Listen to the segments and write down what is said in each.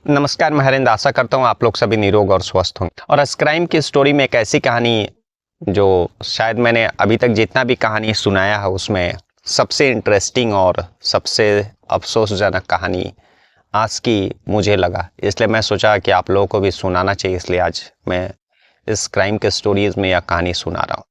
नमस्कार, मैं हरेंद्र। आशा करता हूँ आप लोग सभी निरोग और स्वस्थ होंगे। और इस क्राइम की स्टोरी में एक ऐसी कहानी जो शायद मैंने अभी तक जितना भी कहानी सुनाया है उसमें सबसे इंटरेस्टिंग और सबसे अफसोसजनक कहानी आज की मुझे लगा, इसलिए मैं सोचा कि आप लोगों को भी सुनाना चाहिए। इसलिए आज मैं इस क्राइम के स्टोरीज में यह कहानी सुना रहा हूँ।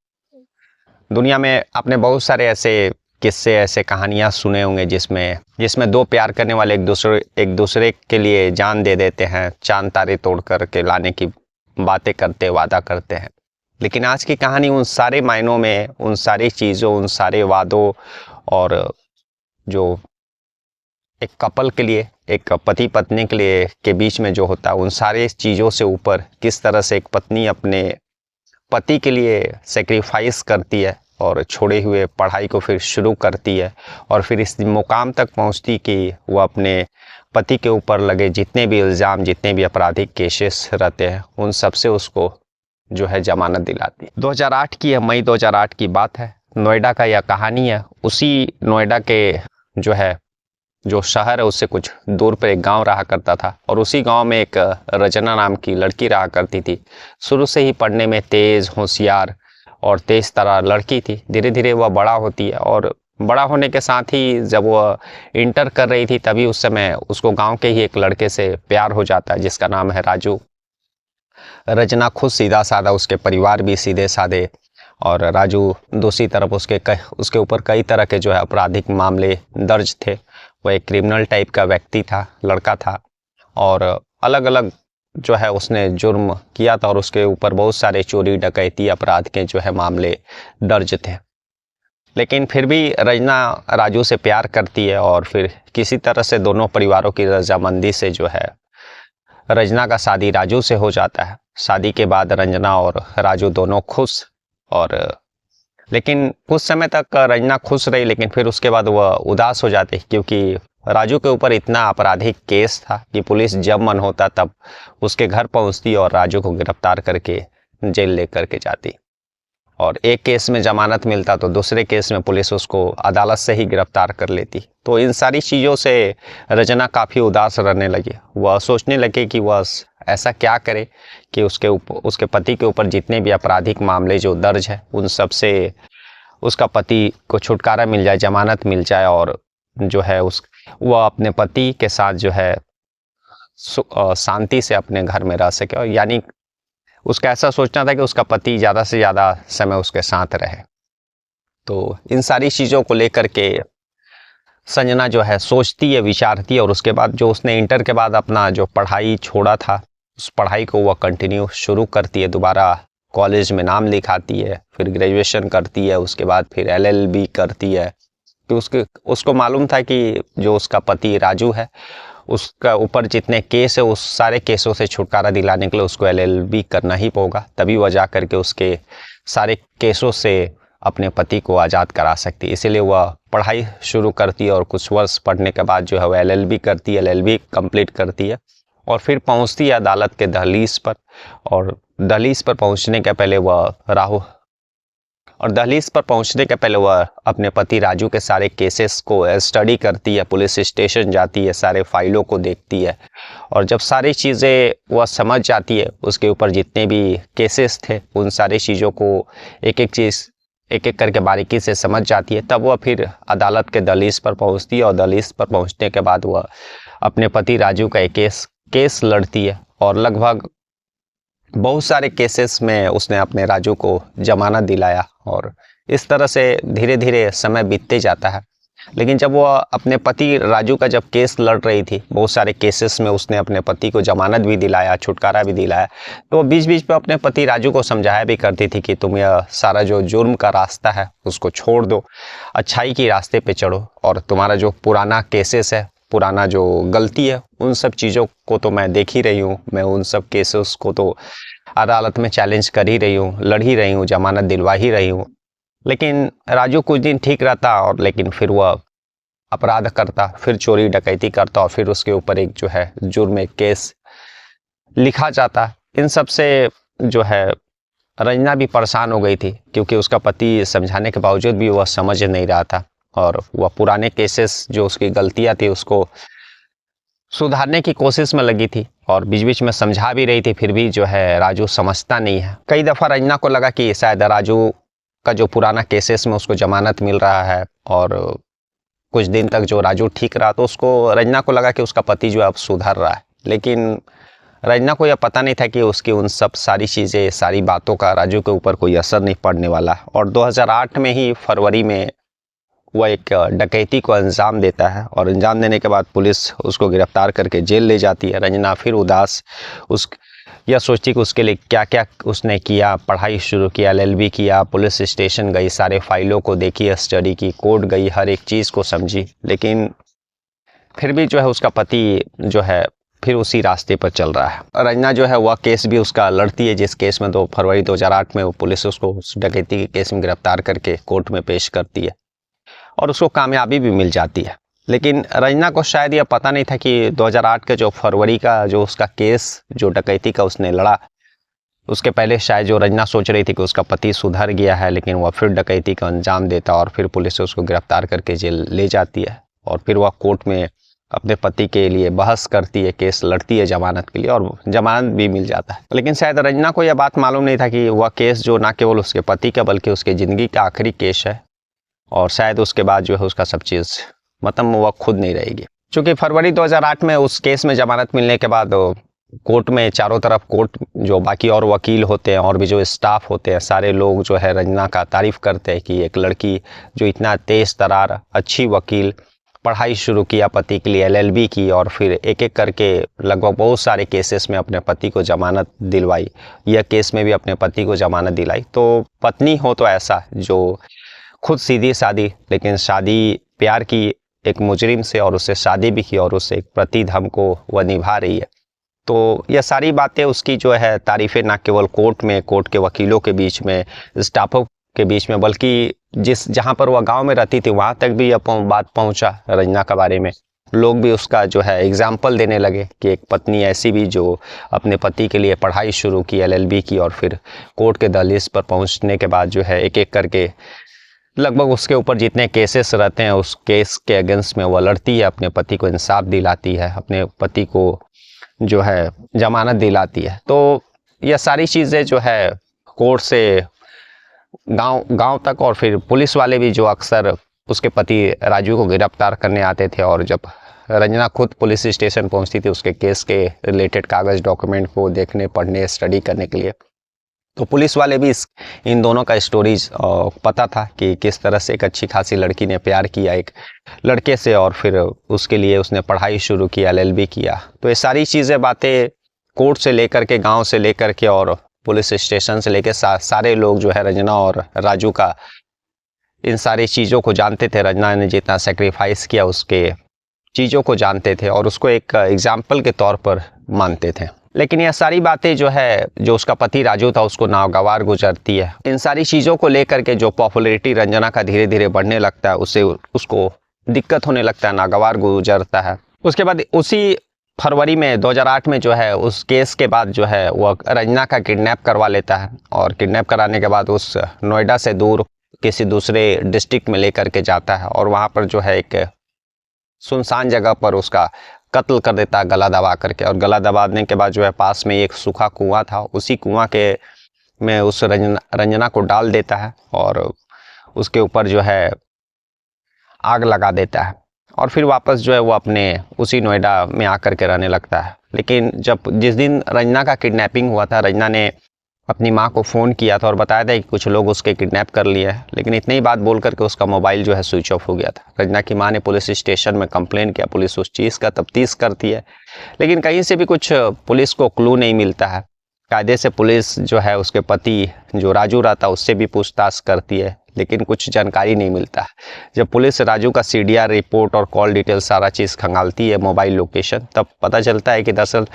दुनिया में आपने बहुत सारे ऐसे किस्से, ऐसे कहानियां सुने होंगे जिसमें दो प्यार करने वाले एक दूसरे के लिए जान दे देते हैं, चांद तारे तोड़ कर के लाने की बातें करते, वादा करते हैं। लेकिन आज की कहानी उन सारे मायनों में, उन सारी चीज़ों, उन सारे वादों और जो एक कपल के लिए, एक पति पत्नी के लिए के बीच में जो होता है, उन सारे चीज़ों से ऊपर किस तरह से एक पत्नी अपने पति के लिए सेक्रीफाइस करती है और छोड़े हुए पढ़ाई को फिर शुरू करती है और फिर इस मुकाम तक पहुंचती कि वो अपने पति के ऊपर लगे जितने भी इल्ज़ाम, जितने भी आपराधिक केसेस रहते हैं, उन सब से उसको जो है जमानत दिलाती है। 2008 की है, मई 2008 की बात है। नोएडा का यह कहानी है। उसी नोएडा के जो शहर है उससे कुछ दूर पर एक गांव रहा करता था और उसी गांव में एक रचना नाम की लड़की रहा करती थी। शुरू से ही पढ़ने में तेज़, होशियार और तेज तरह लड़की थी। धीरे धीरे वह बड़ा होती है और बड़ा होने के साथ ही जब वह इंटर कर रही थी तभी उस समय उसको गांव के ही एक लड़के से प्यार हो जाता है जिसका नाम है राजू। रचना खुद सीधा साधा, उसके परिवार भी सीधे साधे और राजू दूसरी तरफ उसके ऊपर कई तरह के जो है आपराधिक मामले दर्ज थे। वह एक क्रिमिनल टाइप का व्यक्ति था, लड़का था और अलग अलग जो है उसने जुर्म किया था और उसके ऊपर बहुत सारे चोरी डकैती अपराध के जो है मामले दर्ज थे। लेकिन फिर भी रचना राजू से प्यार करती है और फिर किसी तरह से दोनों परिवारों की रजामंदी से जो है रचना का शादी राजू से हो जाता है। शादी के बाद रंजना और राजू दोनों खुश और लेकिन कुछ समय तक रंजना खुश रही, लेकिन फिर उसके बाद वह उदास हो जाती क्योंकि राजू के ऊपर इतना आपराधिक केस था कि पुलिस जब मन होता तब उसके घर पहुंचती और राजू को गिरफ्तार करके जेल लेकर के जाती। और एक केस में जमानत मिलता तो दूसरे केस में पुलिस उसको अदालत से ही गिरफ्तार कर लेती। तो इन सारी चीज़ों से रचना काफ़ी उदास रहने लगी। वह सोचने लगे कि वह ऐसा क्या करे कि उसके पति के ऊपर जितने भी आपराधिक मामले जो दर्ज है उन सब से उसका पति को छुटकारा मिल जाए, जमानत मिल जाए और जो है वह अपने पति के साथ जो है शांति से अपने घर में रह सके। और यानी उसका ऐसा सोचना था कि उसका पति ज़्यादा से ज़्यादा समय उसके साथ रहे। तो इन सारी चीज़ों को लेकर के संजना जो है सोचती है, विचारती है और उसके बाद जो उसने इंटर के बाद अपना जो पढ़ाई छोड़ा था उस पढ़ाई को वह कंटिन्यू शुरू करती है। दोबारा कॉलेज में नाम लिखाती है, फिर ग्रेजुएशन करती है, उसके बाद फिर LLB करती है कि उसको मालूम था कि जो उसका पति राजू है उसका ऊपर जितने केस है उस सारे केसों से छुटकारा दिलाने के लिए उसको LLB करना ही होगा, तभी वह जा करके उसके सारे केसों से अपने पति को आज़ाद करा सकती है। इसीलिए वह पढ़ाई शुरू करती है और कुछ वर्ष पढ़ने के बाद जो है वह LLB करती है, LLB कंप्लीट करती है और फिर पहुंचती है अदालत के दहलीज पर। और दहलीज पर पहुंचने के पहले वह अपने पति राजू के सारे केसेस को स्टडी करती है, पुलिस स्टेशन जाती है, सारे फाइलों को देखती है और जब सारी चीज़ें वह समझ जाती है, उसके ऊपर जितने भी केसेस थे उन सारी चीज़ों को एक एक करके बारीकी से समझ जाती है, तब वह फिर अदालत के दहलीज पर पहुंचती है और दहलीज पर पहुंचने के बाद वह अपने पति राजू का एक केस लड़ती है और लगभग बहुत सारे केसेस में उसने अपने राजू को जमानत दिलाया और इस तरह से धीरे धीरे समय बीतते जाता है। लेकिन जब वह अपने पति राजू का जब केस लड़ रही थी, बहुत सारे केसेस में उसने अपने पति को जमानत भी दिलाया, छुटकारा भी दिलाया, तो बीच बीच में अपने पति राजू को समझाया भी करती थी कि तुम यह सारा जो जुर्म का रास्ता है उसको छोड़ दो, अच्छाई के रास्ते पे चढ़ो और तुम्हारा जो पुराना केसेस है, पुराना जो गलती है, उन सब चीज़ों को तो मैं देख ही रही हूँ, मैं उन सब केसेस को तो अदालत में चैलेंज कर ही रही हूँ, लड़ ही रही हूँ, जमानत दिलवा ही रही हूँ। लेकिन राजू कुछ दिन ठीक रहता और लेकिन फिर वह अपराध करता, फिर चोरी डकैती करता और फिर उसके ऊपर एक जो है जुर्म केस लिखा जाता। इन सब से जो है रंजना भी परेशान हो गई थी क्योंकि उसका पति समझाने के बावजूद भी वह समझ नहीं रहा था और वह पुराने केसेस जो उसकी गलतियां थी उसको सुधारने की कोशिश में लगी थी और बीच बीच में समझा भी रही थी, फिर भी जो है राजू समझता नहीं है। कई दफ़ा रंजना को लगा कि शायद राजू का जो पुराना केसेस में उसको जमानत मिल रहा है और कुछ दिन तक जो राजू ठीक रहा, तो उसको रंजना को लगा कि उसका पति जो है अब सुधर रहा है। लेकिन रंजना को यह पता नहीं था कि उसकी उन सब सारी चीज़ें, सारी बातों का राजू के ऊपर कोई असर नहीं पड़ने वाला। और 2008 में ही फरवरी में वह एक डकैती को अंजाम देता है और अंजाम देने के बाद पुलिस उसको गिरफ्तार करके जेल ले जाती है। रंजना फिर उदास, उस यह सोचती कि उसके लिए क्या क्या उसने किया, पढ़ाई शुरू किया, LLB किया, पुलिस स्टेशन गई, सारे फाइलों को देखी, स्टडी की, कोर्ट गई, हर एक चीज़ को समझी, लेकिन फिर भी जो है उसका पति जो है फिर उसी रास्ते पर चल रहा है। रंजना जो है वह केस भी उसका लड़ती है, जिस केस में 2 फरवरी 2008 में वो पुलिस उसको उस डकैती के केस में गिरफ्तार करके कोर्ट में पेश करती है और उसको कामयाबी भी मिल जाती है। लेकिन रंजना को शायद यह पता नहीं था कि 2008 के जो फरवरी का जो उसका केस, जो डकैती का उसने लड़ा, उसके पहले शायद जो रंजना सोच रही थी कि उसका पति सुधर गया है, लेकिन वह फिर डकैती का अंजाम देता और फिर पुलिस उसको गिरफ्तार करके जेल ले जाती है और फिर वह कोर्ट में अपने पति के लिए बहस करती है, केस लड़ती है जमानत के लिए और जमानत भी मिल जाता है। लेकिन शायद रंजना को यह बात मालूम नहीं था कि वह केस जो ना केवल उसके पति का बल्कि उसके ज़िंदगी का आखिरी केस है और शायद उसके बाद जो है उसका सब चीज़ मतलब वह खुद नहीं रहेगी। चूँकि फरवरी 2008 में उस केस में ज़मानत मिलने के बाद कोर्ट में चारों तरफ कोर्ट जो बाकी और वकील होते हैं और भी जो स्टाफ होते हैं, सारे लोग जो है रंजना का तारीफ़ करते हैं कि एक लड़की जो इतना तेज़ तरार, अच्छी वकील, पढ़ाई शुरू किया, पति के लिए LLB की और फिर एक एक करके लगभग बहुत सारे केसेस में अपने पति को ज़मानत दिलवाई, यह केस में भी अपने पति को ज़मानत दिलाई। तो पत्नी हो तो ऐसा जो खुद सीधी सादी, लेकिन शादी प्यार की एक मुजरिम से और उससे शादी भी की और उससे एक पति धर्म को वह निभा रही है। तो यह सारी बातें उसकी जो है तारीफ़ें ना केवल कोर्ट में, कोर्ट के वकीलों के बीच में, स्टाफों के बीच में, बल्कि जहाँ पर वह गांव में रहती थी वहाँ तक भी यह बात पहुँचा रंजना के बारे में। लोग भी उसका जो है एग्जाम्पल देने लगे कि एक पत्नी ऐसी भी जो अपने पति के लिए पढ़ाई शुरू की, LLB की और फिर कोर्ट के दहलीज पर पहुँचने के बाद जो है एक एक करके लगभग उसके ऊपर जितने केसेस रहते हैं उस केस के अगेंस्ट में वह लड़ती है, अपने पति को इंसाफ दिलाती है, अपने पति को जो है जमानत दिलाती है। तो यह सारी चीज़ें जो है कोर्ट से गांव तक और फिर पुलिस वाले भी जो अक्सर उसके पति राजू को गिरफ्तार करने आते थे और जब रंजना खुद पुलिस स्टेशन पहुंचती थी उसके केस के रिलेटेड कागज़ डॉक्यूमेंट को देखने, पढ़ने, स्टडी करने के लिए, तो पुलिस वाले भी इन दोनों का स्टोरीज पता था कि किस तरह से एक अच्छी खासी लड़की ने प्यार किया एक लड़के से और फिर उसके लिए उसने पढ़ाई शुरू की, LLB किया। तो ये सारी चीज़ें, बातें कोर्ट से लेकर के, गांव से लेकर के और पुलिस स्टेशन से लेकर सारे लोग जो है रंजना और राजू का इन सारी चीज़ों को जानते थे। रंजना ने जितना सेक्रीफाइस किया उसके चीज़ों को जानते थे और उसको एक एग्जाम्पल के तौर पर मानते थे। लेकिन यह सारी बातें जो है, जो उसका पति राजू था उसको नागवार गुजरती है। इन सारी चीज़ों को लेकर के जो पॉपुलैरिटी रंजना का धीरे धीरे बढ़ने लगता है, उससे उसको दिक्कत होने लगता है, नागवार गुजरता है। उसके बाद उसी फरवरी में 2008 में जो है उस केस के बाद जो है वह रंजना का किडनैप करवा लेता है और किडनैप कराने के बाद उस नोएडा से दूर किसी दूसरे डिस्ट्रिक्ट में लेकर के जाता है और वहाँ पर जो है एक सुनसान जगह पर उसका कत्ल कर देता है गला दबा करके। और गला दबाने के बाद जो है पास में एक सूखा कुआं था, उसी कुआं के में उस रंजना को डाल देता है और उसके ऊपर जो है आग लगा देता है और फिर वापस जो है वो अपने उसी नोएडा में आकर के रहने लगता है। लेकिन जिस दिन रंजना का किडनैपिंग हुआ था, रंजना ने अपनी माँ को फ़ोन किया था और बताया था कि कुछ लोग उसके किडनैप कर लिए हैं, लेकिन इतनी ही बात बोल करके उसका मोबाइल जो है स्विच ऑफ हो गया था। रंजना की माँ ने पुलिस स्टेशन में कंप्लेन किया, पुलिस उस चीज़ का तफ्तीश करती है, लेकिन कहीं से भी कुछ पुलिस को क्लू नहीं मिलता है। कायदे से पुलिस जो है उसके पति जो राजू रहता उससे भी पूछताछ करती है, लेकिन कुछ जानकारी नहीं मिलता है। जब पुलिस राजू का CDR रिपोर्ट और कॉल डिटेल सारा चीज़ खंगालती है, मोबाइल लोकेशन, तब पता चलता है कि दरअसल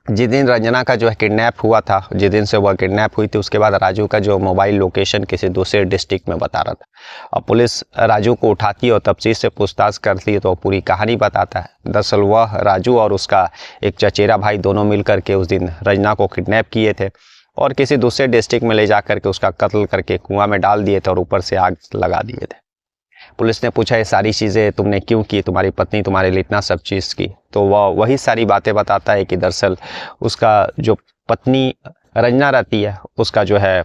जिस दिन रंजना का जो है किडनैप हुआ था, जिस दिन से वह किडनैप हुई थी, उसके बाद राजू का जो मोबाइल लोकेशन किसी दूसरे डिस्ट्रिक्ट में बता रहा था। और पुलिस राजू को उठाती है और तफ्तीश से पूछताछ करती है तो पूरी कहानी बताता है। दरअसल वह राजू और उसका एक चचेरा भाई दोनों मिल करके उस दिन रंजना को किडनैप किए थे और किसी दूसरे डिस्ट्रिक्ट में ले जा करके उसका कत्ल करके कुआं में डाल दिए थे और ऊपर से आग लगा दिए थे। पुलिस ने पूछा ये सारी चीज़ें तुमने क्यों की, तुम्हारी पत्नी तुम्हारे लिए इतना सब चीज़ की, तो वह वही सारी बातें बताता है कि दरअसल उसका जो पत्नी रंजना रहती है उसका जो है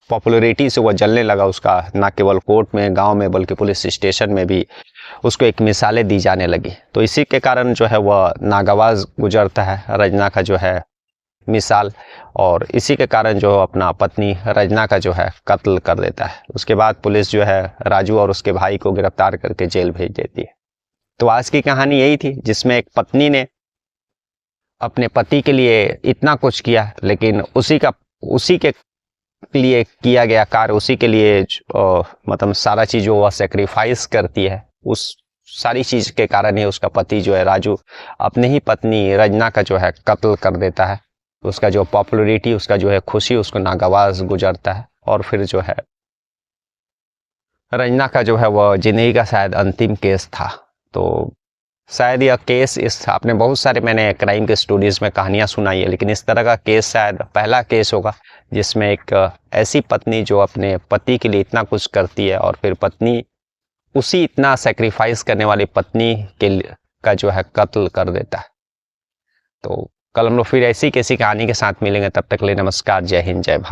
पॉपुलैरिटी से वह जलने लगा, उसका ना केवल कोर्ट में गांव में बल्कि पुलिस स्टेशन में भी उसको एक मिसालें दी जाने लगी। तो इसी के कारण जो है वह नागवाज गुजरता है रंजना का जो है मिसाल, और इसी के कारण जो अपना पत्नी रंजना का जो है कत्ल कर देता है। उसके बाद पुलिस जो है राजू और उसके भाई को गिरफ्तार करके जेल भेज देती है। तो आज की कहानी यही थी जिसमें एक पत्नी ने अपने पति के लिए इतना कुछ किया, लेकिन उसी के लिए किया गया कार्य, उसी के लिए मतलब सारा चीज़ जो वह सेक्रीफाइस करती है, उस सारी चीज़ के कारण ही उसका पति जो है राजू अपने ही पत्नी रंजना का जो है कत्ल कर देता है। उसका जो पॉपुलैरिटी, उसका जो है खुशी उसको नागवार गुजरता है, और फिर जो है रंजना का जो है वह जिंदगी का शायद अंतिम केस था। तो शायद यह केस आपने बहुत सारे मैंने क्राइम के स्टोरीज में कहानियां सुनाई है, लेकिन इस तरह का केस शायद पहला केस होगा जिसमें एक ऐसी पत्नी जो अपने पति के लिए इतना कुछ करती है और फिर पत्नी उसी इतना सेक्रीफाइस करने वाली पत्नी का जो है कत्ल कर देता है। तो कल हम लोग फिर ऐसी कैसी कहानी के साथ मिलेंगे, तब तक के लिए नमस्कार, जय हिंद, जय भारत।